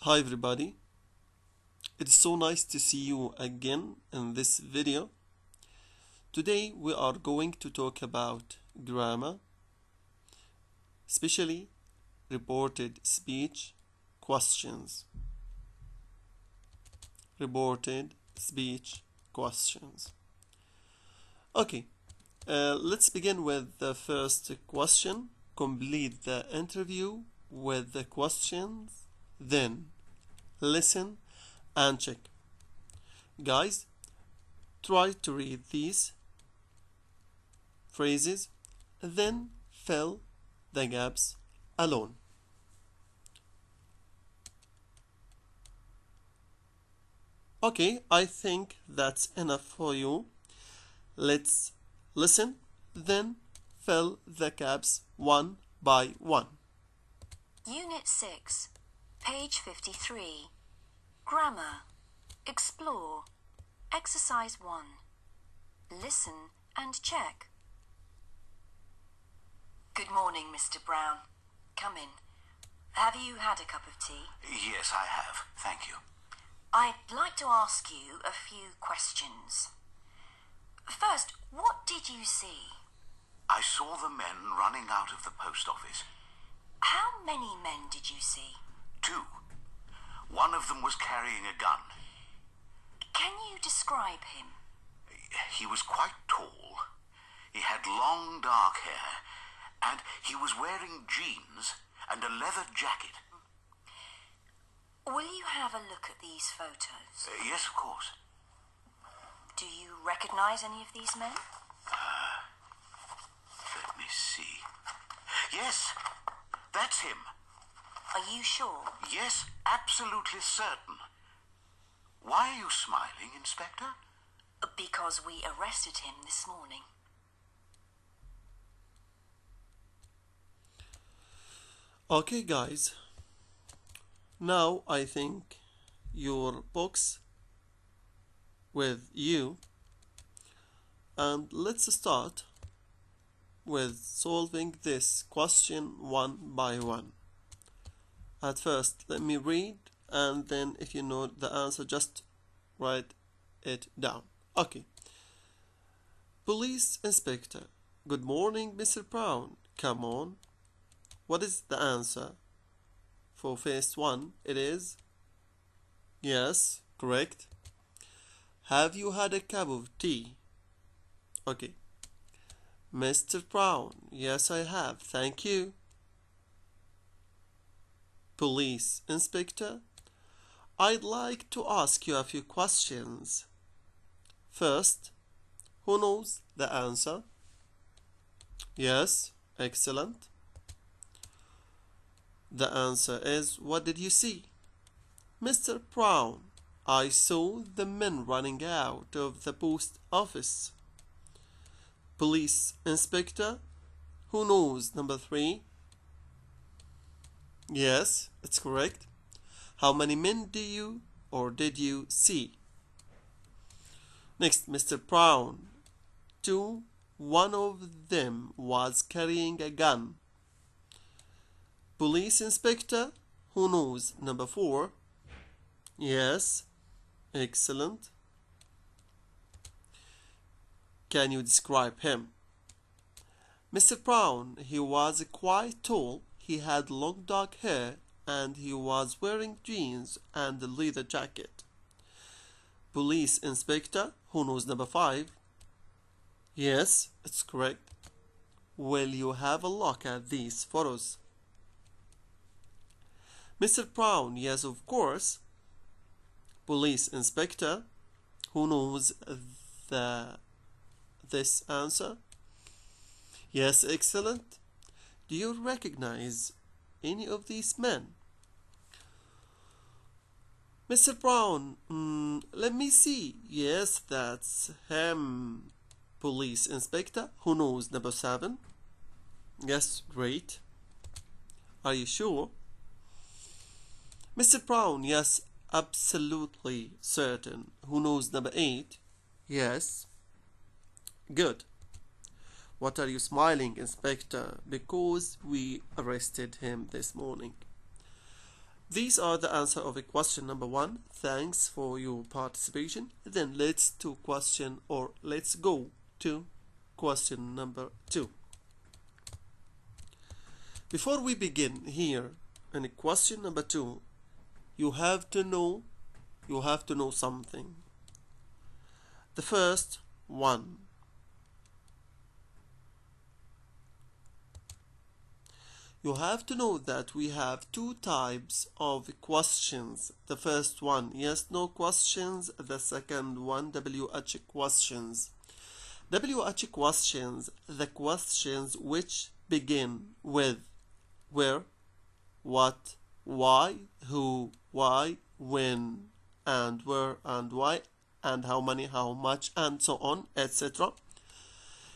Hi everybody, it is so nice to see you again in this video. Today we are going to talk about grammar, especially reported speech questions. Reported speech questions. Okay, let's begin with the first question. Complete the interview with the questions, then listen and check. Guys, try to read these phrases, then fill the gaps alone. Okay, I think that's enough for you. Let's listen, then fill the gaps one by one. Unit 6, page 53. Grammar. Explore. Exercise 1. Listen and check. Good morning, Mr. Brown. Come in. Have you had a cup of tea? Yes, I have. Thank you. I'd like to ask you a few questions. First, what did you see? I saw the men running out of the post office. How many men did you see? 2. One of them was carrying a gun. Can you describe him? He was quite tall. He had long dark hair, and he was wearing jeans and a leather jacket. Will you have a look at these photos? Yes, of course. Do you recognize any of these men? Let me see. Yes, that's him. Are you sure? Yes, absolutely certain. Why are you smiling, Inspector? Because we arrested him this morning. Okay guys, now I think your books with you, and let's start with solving this question one by one. At first, let me read, and then if you know the answer, just write it down. Okay. Police Inspector. Good morning, Mr. Brown. Come on. What is the answer? For phase 1, it is yes, correct. Have you had a cup of tea? Okay. Mr. Brown. Yes, I have. Thank you. Police Inspector, I'd like to ask you a few questions. First, who knows the answer? Yes, excellent. The answer is, what did you see? Mr. Brown, I saw the men running out of the post office. Police Inspector, who knows number 3? Yes, it's correct. How many men did you see? Next, Mr. Brown. 2. One of them was carrying a gun. Police Inspector, who knows number 4? Yes, excellent. Can you describe him? Mr. Brown, he was quite tall. He had long dark hair, and he was wearing jeans and a leather jacket. Police Inspector, who knows number 5? Yes, it's correct. Will you have a look at these photos? Mr. Brown, yes, of course. Police Inspector, who knows this answer? Yes, excellent. Do you recognize any of these men? Mr. Brown, let me see. Yes, that's him. Police Inspector, who knows number 7? Yes, great. Are you sure? Mr. Brown, yes, absolutely certain. Who knows number 8? Yes. Good. What are you smiling, Inspector? Because we arrested him this morning. These are the answer of a question number 1. Thanks for your participation. Then let's go to question number 2. Before we begin here in question number 2, you have to know something. The first one. You have to know that we have 2 types of questions. The first one, yes/no questions. The second one, WH questions. WH questions, the questions which begin with where, what, why, who, why, when, and where, and why, and how many, how much, and so on, etc.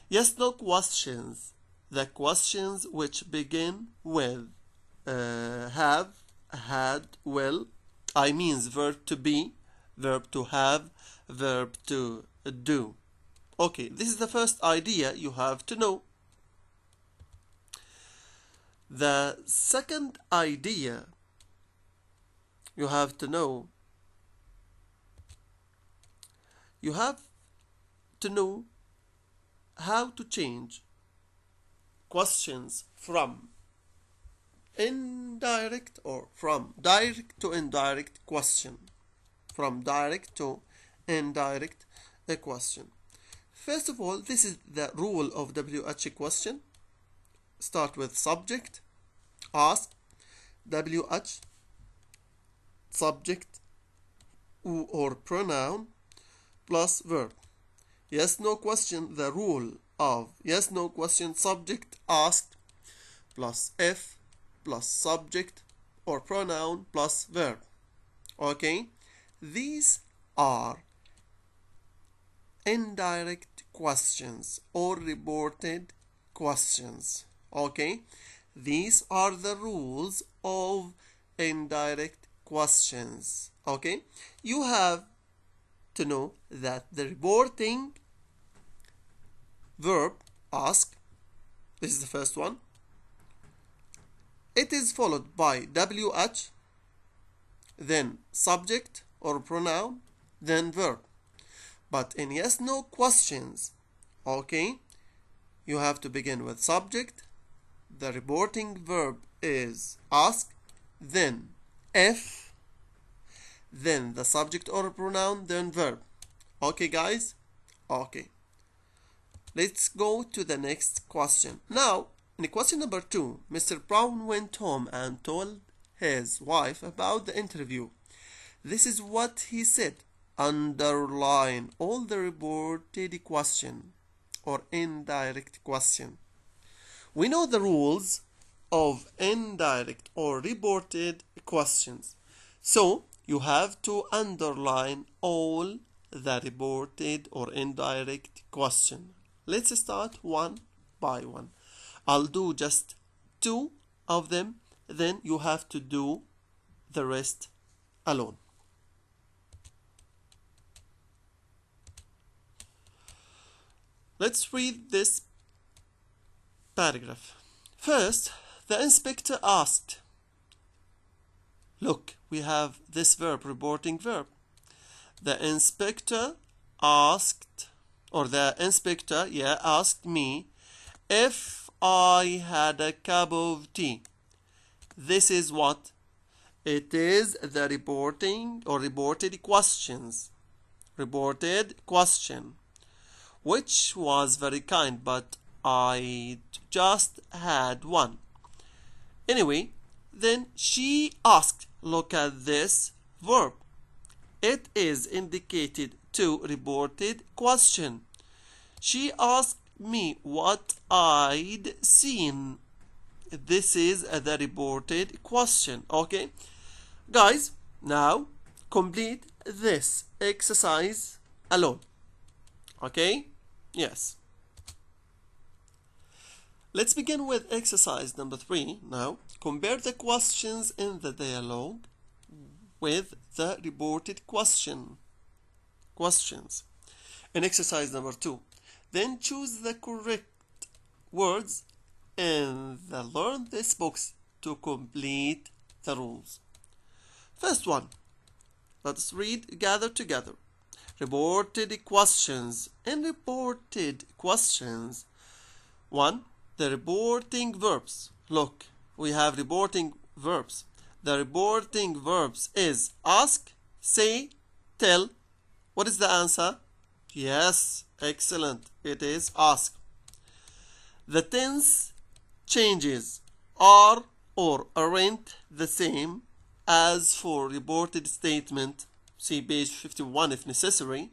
Yes/no questions, the questions which begin with have, had, will. I means verb to be, verb to have, verb to do. Okay, this is the first idea you have to know. The second idea you have to know, how to change questions from indirect or from direct to indirect question. From direct to indirect question. First of all, this is the rule of WH question. Start with subject, ask, WH, subject or pronoun plus verb. Yes/no question, the rule of yes/no question, subject asked plus if plus subject or pronoun plus verb. Okay, these are indirect questions or reported questions. Okay, these are the rules of indirect questions. Okay, you have to know that the reporting verb ask, this is the first one, it is followed by WH, then subject or pronoun, then verb. But in yes/no questions, okay, you have to begin with subject, the reporting verb is ask, then if, then the subject or pronoun, then verb. Okay guys? Okay. Let's go to the next question. Now, in question number 2, Mr. Brown went home and told his wife about the interview. This is what he said. Underline all the reported question or indirect question. We know the rules of indirect or reported questions. So, you have to underline all the reported or indirect question. Let's start one by one. I'll do just 2 of them, then you have to do the rest alone. Let's read this paragraph. First, the inspector asked. Look, we have this verb, reporting verb. The inspector asked, or the inspector, asked me if I had a cup of tea. This is what? It is the reporting or reported questions. Reported question. Which was very kind, but I just had one. Anyway, then she asked. Look at this verb. It is indicated to reported question. She asked me what I'd seen. This is the reported question. Okay, guys, now complete this exercise alone. Okay, yes. Let's begin with exercise number 3 now. Compare the questions in the dialogue with the reported questions. In exercise number 2, then choose the correct words in the Learn This box to complete the rules. First one, let's read gather together. Reported questions. In reported questions, 1. The reporting verbs. Look, we have reporting verbs. The reporting verbs is ask, say, tell. What is the answer? Yes, excellent. It is ask. The tense changes are or aren't the same as for reported statement. See page 51 if necessary.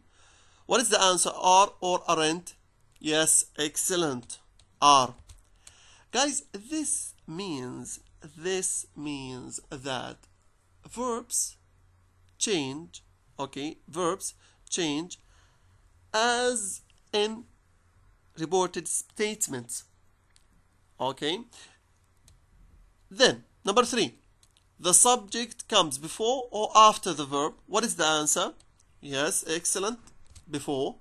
What is the answer? Are or aren't? Yes, excellent. Are. Guys, this means that verbs change, okay? Verbs change as in reported statements, okay? Then, number 3. The subject comes before or after the verb. What is the answer? Yes, excellent. Before.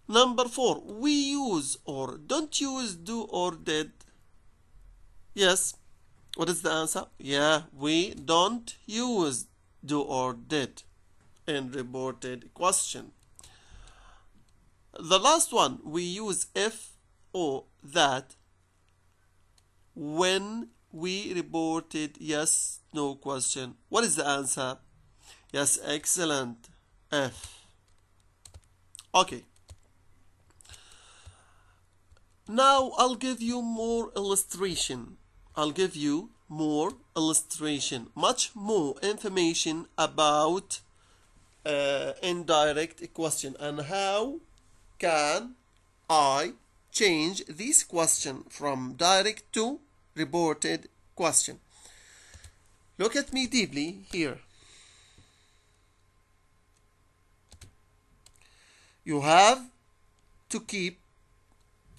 Number 4. We use or don't use do or did. Yes. What is the answer? Yeah, we don't use do or did in reported question. The last one, we use if or that when we reported yes, no question. What is the answer? Yes, excellent. F. Okay. Now I'll give you more illustration. Much more information about indirect question and how can I change this question from direct to reported question. Look at me deeply here. You have to keep.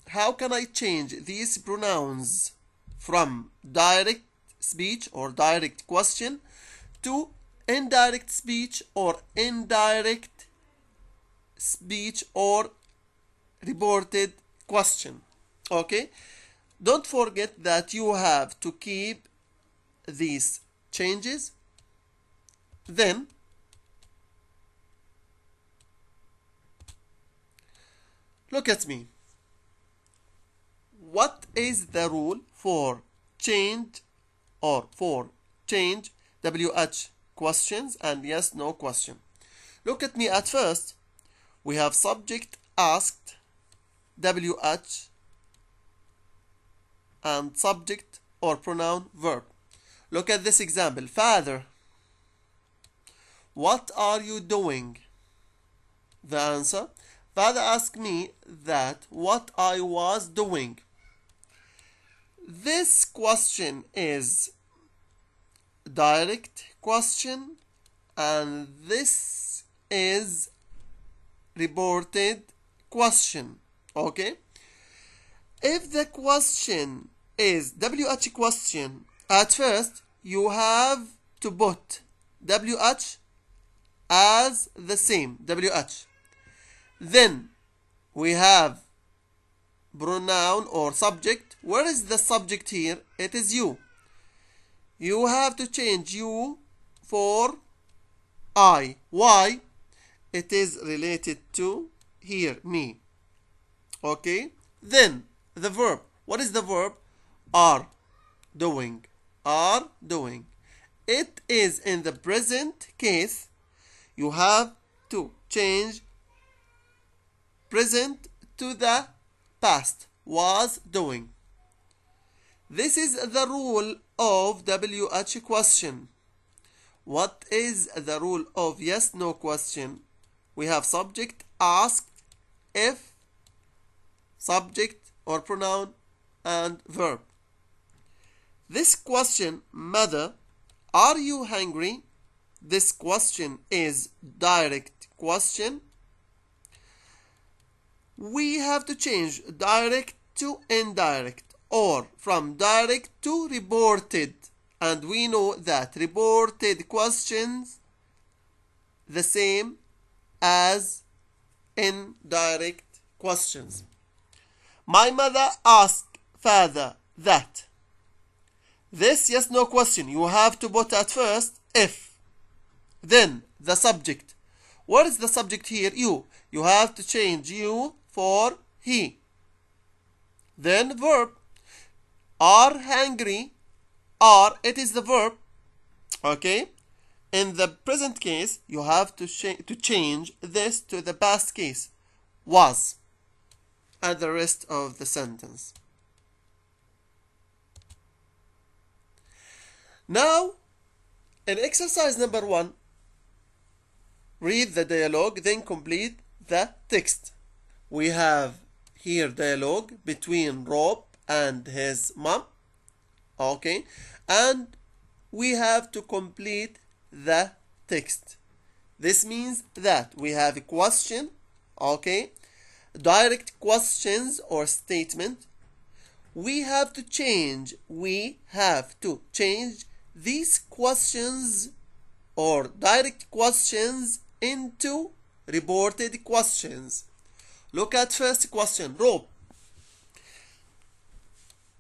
How can I change these pronouns from direct speech or direct question to indirect speech or indirect speech or reported question? Okay? Don't forget that you have to keep these changes. Then look at me. What is the rule for change WH questions and yes no question? Look at me. At first we have subject asked, WH, and subject or pronoun verb. Look at this example. Father, what are you doing? The answer, father asked me that what I was doing. This question is direct question and this is reported question. Okay? If the question is WH question, at first you have to put WH as the same WH. Then we have pronoun or subject. Where is the subject here? It is you. You have to change you for I. Why? It is related to here, me. Okay? Then the verb. What is the verb? Are doing. Are doing. It is in the present case. You have to change present to the past. Was doing. This is the rule of WH question. What is the rule of yes no question? We have subject asked, if, subject or pronoun, and verb. This question, mother, are you hungry? This question is direct question. We have to change direct to indirect or from direct to reported, and we know that reported questions the same as indirect questions. My mother asked father that. This yes no question, you have to put at first if, then the subject. What is the subject here? You. You have to change you for he. Then verb. Are hungry. Are, it is the verb. Okay. In the present case, you have to change this to the past case. Was. And the rest of the sentence. Now, in exercise number 1, read the dialogue, then complete the text. We have here dialogue between Rob and his mom. Okay, and we have to complete the text. This means that we have a question, okay, direct questions or statement. We have to change these questions or direct questions into reported questions. Look at first question. Rob,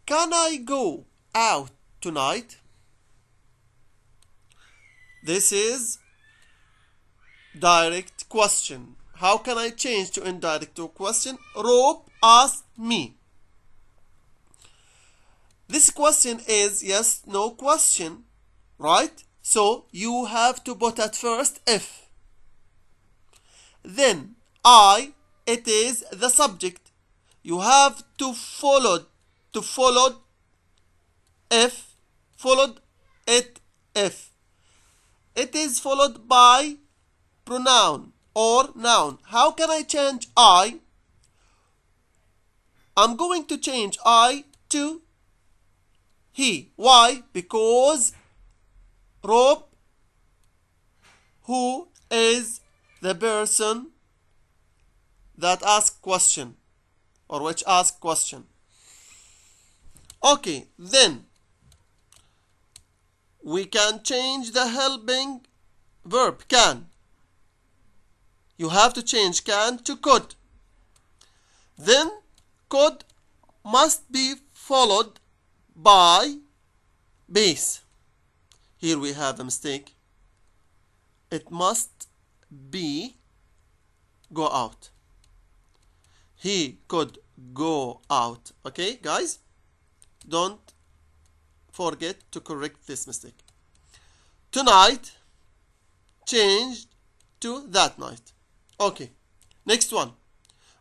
can I go out tonight? This is direct question. How can I change to indirect question? Rob asked me. This question is yes, no question, right? So you have to put at first if. Then I, it is the subject. You have to follow if, followed it if. It is followed by pronoun or noun. How can I change I? I'm going to change I to he. Why? Because Rob, who is the person that asked question or which asked question. Okay, then we can change the helping verb can. You have to change can to could. Then could must be followed by base. Here we have a mistake. It must be go out. He could go out. Okay, guys? Don't forget to correct this mistake. Tonight changed to that night. Okay, next one.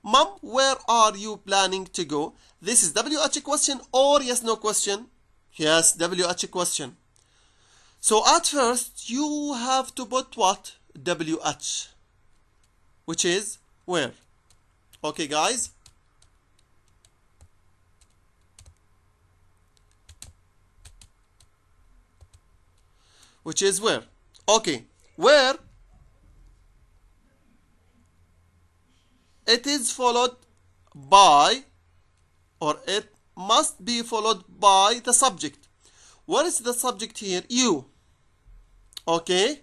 Mom, where are you planning to go? This is WH question or yes no question? Yes, WH question. So at first you have to put what? WH, which is where. Okay, guys? Which is where. Okay, where it is followed by, or it must be followed by the subject. What is the subject here? You. Okay,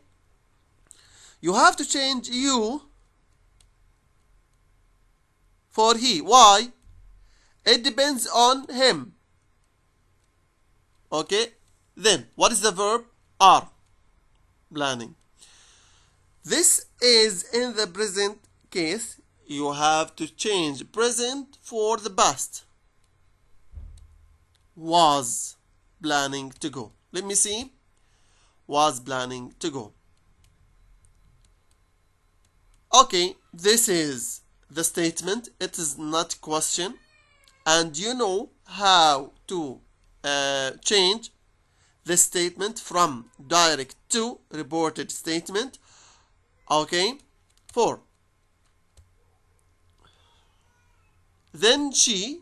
you have to change you for he. Why? It depends on him. Okay, then what is the verb? Are. Planning. This is in the present case. You have to change present for the past. Was planning to go. Let me see. Was planning to go. Okay, this is the statement. It is not question. And you know how to change the statement from direct to reported statement. Okay, 4. Then she,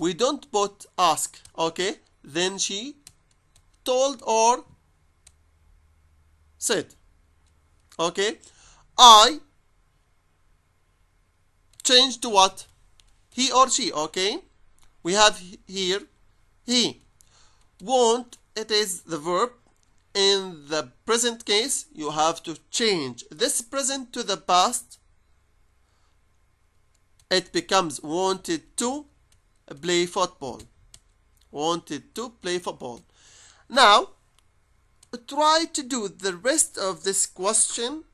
we don't put ask. Okay, then she told or said. Okay, I changed to what? He or she. Okay, we have here he. Won't, it is the verb. In the present case, you have to change this present to the past. It becomes wanted to. play football. Wanted to play football. Now, try to do the rest of this question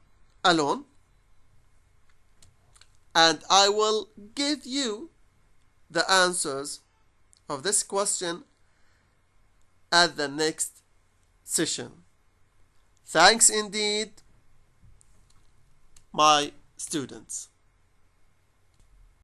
alone, and I will give you the answers of this question at the next session. Thanks indeed, my students.